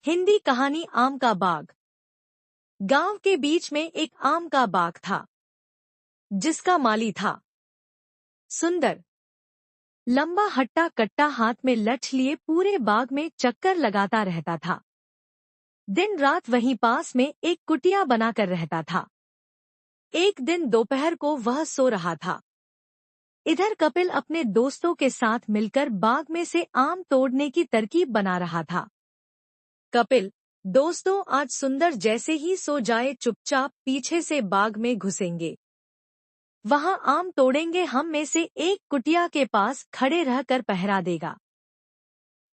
हिंदी कहानी आम का बाग। गांव के बीच में एक आम का बाग था, जिसका माली था सुंदर। लंबा हट्टा कट्टा हाथ में लठ लिए पूरे बाग में चक्कर लगाता रहता था। दिन रात वहीं पास में एक कुटिया बनाकर रहता था। एक दिन दोपहर को वह सो रहा था। इधर कपिल अपने दोस्तों के साथ मिलकर बाग में से आम तोड़ने की तरकीब बना रहा था। कपिल, दोस्तों, आज सुंदर जैसे ही सो जाए चुपचाप पीछे से बाग में घुसेंगे। वहां आम तोड़ेंगे, हम में से एक कुटिया के पास खड़े रहकर पहरा देगा।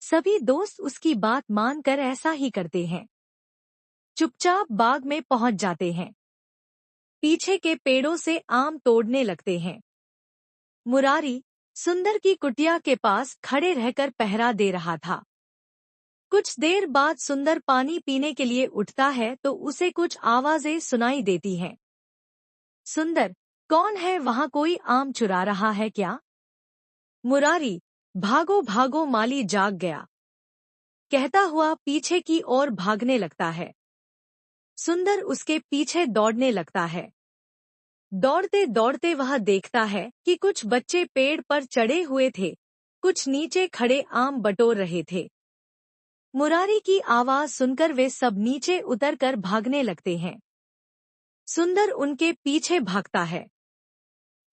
सभी दोस्त उसकी बात मानकर ऐसा ही करते हैं। चुपचाप बाग में पहुंच जाते हैं। पीछे के पेड़ों से आम तोड़ने लगते हैं। मुरारी सुंदर की कुटिया के पास खड़े रहकर पहरा दे रहा था। कुछ देर बाद सुंदर पानी पीने के लिए उठता है तो उसे कुछ आवाजें सुनाई देती हैं। सुंदर, कौन है वहां, कोई आम चुरा रहा है क्या? मुरारी, भागो भागो, माली जाग गया, कहता हुआ पीछे की ओर भागने लगता है। सुंदर उसके पीछे दौड़ने लगता है। दौड़ते दौड़ते वह देखता है कि कुछ बच्चे पेड़ पर चढ़े हुए थे, कुछ नीचे खड़े आम बटोर रहे थे। मुरारी की आवाज सुनकर वे सब नीचे उतरकर भागने लगते हैं। सुंदर उनके पीछे भागता है।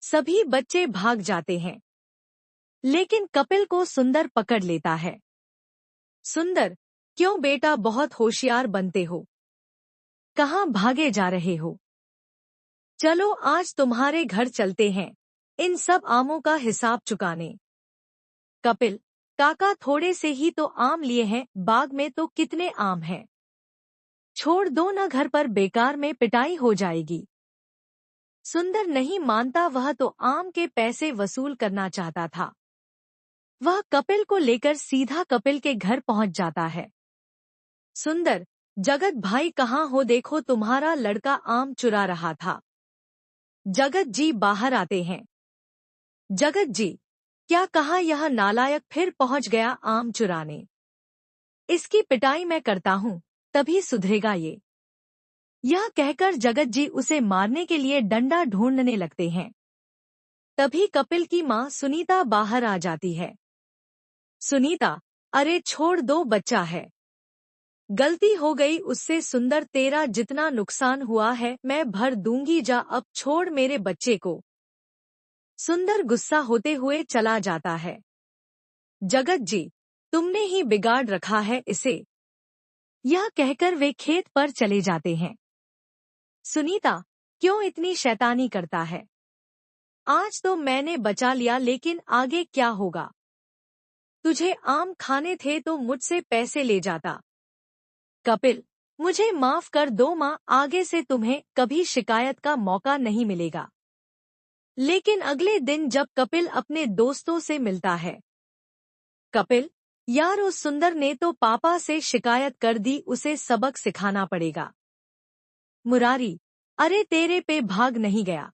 सभी बच्चे भाग जाते हैं, लेकिन कपिल को सुंदर पकड़ लेता है। सुंदर, क्यों बेटा, बहुत होशियार बनते हो, कहाँ भागे जा रहे हो? चलो आज तुम्हारे घर चलते हैं, इन सब आमों का हिसाब चुकाने। कपिल, काका, थोड़े से ही तो आम लिए हैं, बाग में तो कितने आम हैं। छोड़ दो न, घर पर बेकार में पिटाई हो जाएगी। सुंदर नहीं मानता, वह तो आम के पैसे वसूल करना चाहता था। वह कपिल को लेकर सीधा कपिल के घर पहुंच जाता है। सुंदर, जगत भाई कहाँ हो, देखो तुम्हारा लड़का आम चुरा रहा था। जगत जी बाहर आते हैं। जगत जी, क्या कहा, यह नालायक फिर पहुंच गया आम चुराने। इसकी पिटाई मैं करता हूँ, तभी सुधरेगा ये। यह कहकर जगत जी उसे मारने के लिए डंडा ढूंढने लगते हैं। तभी कपिल की माँ सुनीता बाहर आ जाती है। सुनीता, अरे छोड़ दो, बच्चा है, गलती हो गई उससे। सुंदर, तेरा जितना नुकसान हुआ है मैं भर दूंगी, जा अब छोड़ मेरे बच्चे को। सुंदर गुस्सा होते हुए चला जाता है। जगत जी, तुमने ही बिगाड़ रखा है इसे, यह कहकर वे खेत पर चले जाते हैं। सुनीता, क्यों इतनी शैतानी करता है? आज तो मैंने बचा लिया, लेकिन आगे क्या होगा? तुझे आम खाने थे तो मुझसे पैसे ले जाता। कपिल, मुझे माफ कर दो माँ, आगे से तुम्हें कभी शिकायत का मौका नहीं मिलेगा। लेकिन अगले दिन जब कपिल अपने दोस्तों से मिलता है, कपिल, यार उस सुंदर ने तो पापा से शिकायत कर दी, उसे सबक सिखाना पड़ेगा। मुरारी, अरे तेरे पे भाग नहीं गया,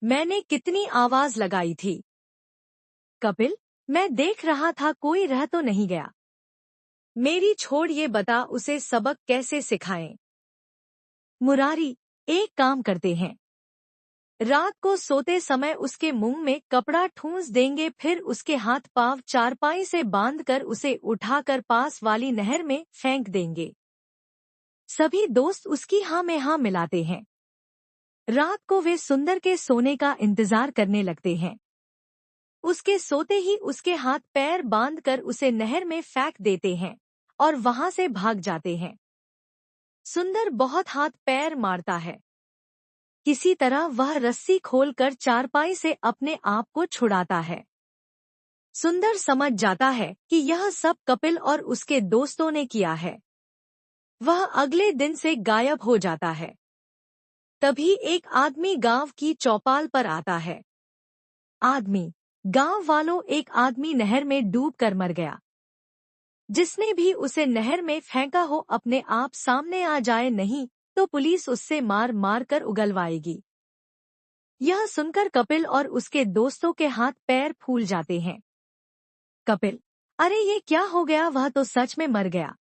मैंने कितनी आवाज लगाई थी। कपिल, मैं देख रहा था, कोई रह तो नहीं गया। मेरी छोड़, ये बता उसे सबक कैसे सिखाएं। मुरारी, एक काम करते हैं, रात को सोते समय उसके मुंह में कपड़ा ठूंस देंगे, फिर उसके हाथ पांव चारपाई से बांधकर उसे उठाकर पास वाली नहर में फेंक देंगे। सभी दोस्त उसकी हाँ में हाँ मिलाते हैं। रात को वे सुंदर के सोने का इंतजार करने लगते हैं। उसके सोते ही उसके हाथ पैर बांधकर उसे नहर में फेंक देते हैं और वहां से भाग जाते हैं। सुंदर बहुत हाथ पैर मारता है। किसी तरह वह रस्सी खोलकर चारपाई से अपने आप को छुड़ाता है। सुंदर समझ जाता है कि यह सब कपिल और उसके दोस्तों ने किया है। वह अगले दिन से गायब हो जाता है। तभी एक आदमी गांव की चौपाल पर आता है। आदमी, गांव वालों, एक आदमी नहर में डूबकर मर गया। जिसने भी उसे नहर में फेंका हो अपने आप सामने आ जाए, नहीं तो पुलिस उससे मार मार कर उगलवाएगी। यह सुनकर कपिल और उसके दोस्तों के हाथ पैर फूल जाते हैं। कपिल, अरे ये क्या हो गया, वह तो सच में मर गया।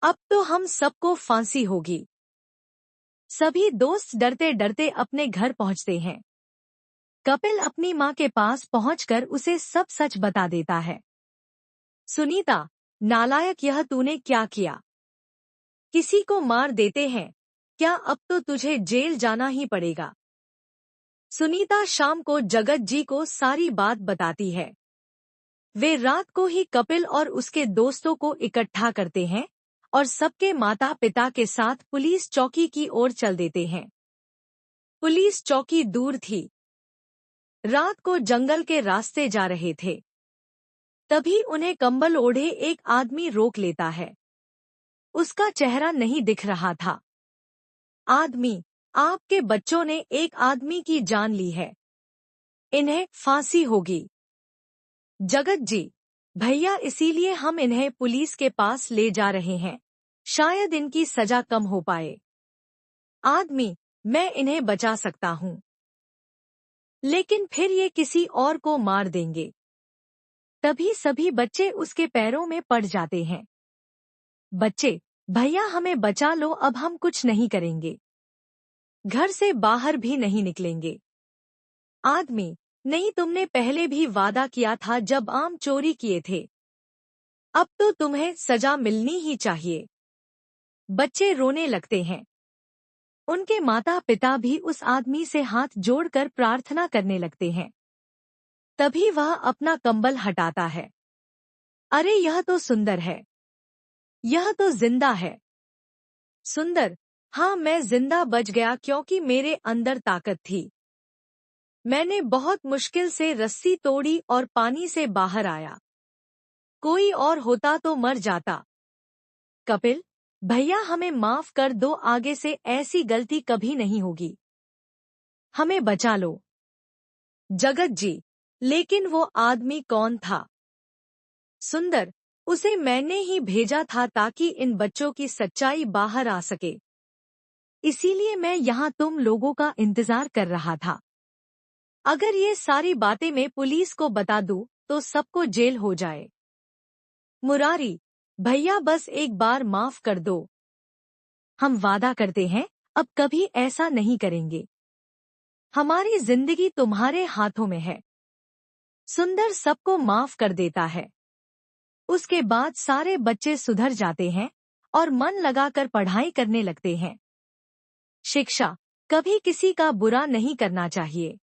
अब तो हम सबको फांसी होगी। सभी दोस्त डरते डरते अपने घर पहुंचते हैं। कपिल अपनी माँ के पास पहुंचकर उसे सब सच बता देता है। सुनीता, नालायक, यह तूने क्या किया? किसी को मार देते हैं क्या? अब तो तुझे जेल जाना ही पड़ेगा। सुनीता शाम को जगत जी को सारी बात बताती है। वे रात को ही कपिल और उसके दोस्तों को इकट्ठा करते हैं और सबके माता पिता के साथ पुलिस चौकी की ओर चल देते हैं। पुलिस चौकी दूर थी। रात को जंगल के रास्ते जा रहे थे। तभी उन्हें कंबल ओढ़े एक आदमी रोक लेता है। उसका चेहरा नहीं दिख रहा था। आदमी, आपके बच्चों ने एक आदमी की जान ली है। इन्हें फांसी होगी। जगत जी, भैया, इसीलिए हम इन्हें पुलिस के पास ले जा रहे हैं, शायद इनकी सजा कम हो पाए। आदमी, मैं इन्हें बचा सकता हूँ, लेकिन फिर ये किसी और को मार देंगे। तभी सभी बच्चे उसके पैरों में पड़ जाते हैं। बच्चे, भैया हमें बचा लो, अब हम कुछ नहीं करेंगे, घर से बाहर भी नहीं निकलेंगे। आदमी, नहीं, तुमने पहले भी वादा किया था जब आम चोरी किए थे। अब तो तुम्हें सजा मिलनी ही चाहिए। बच्चे रोने लगते हैं। उनके माता पिता भी उस आदमी से हाथ जोड़कर प्रार्थना करने लगते हैं। तभी वह अपना कंबल हटाता है। अरे, यह तो सुंदर है, यह तो जिंदा है। सुंदर, हाँ, मैं जिंदा बच गया क्योंकि मेरे अंदर ताकत थी। मैंने बहुत मुश्किल से रस्सी तोड़ी और पानी से बाहर आया। कोई और होता तो मर जाता। कपिल, भैया हमें माफ कर दो, आगे से ऐसी गलती कभी नहीं होगी। हमें बचा लो। जगत जी, लेकिन वो आदमी कौन था? सुंदर, उसे मैंने ही भेजा था ताकि इन बच्चों की सच्चाई बाहर आ सके। इसीलिए मैं यहाँ तुम लोगों का इंतजार कर रहा था। अगर ये सारी बातें मैं पुलिस को बता दूं तो सबको जेल हो जाए। मुरारी, भैया बस एक बार माफ कर दो। हम वादा करते हैं अब कभी ऐसा नहीं करेंगे। हमारी जिंदगी तुम्हारे हाथों में है। सुंदर सबको माफ कर देता है। उसके बाद सारे बच्चे सुधर जाते हैं और मन लगाकर पढ़ाई करने लगते हैं। शिक्षा, कभी किसी का बुरा नहीं करना चाहिए।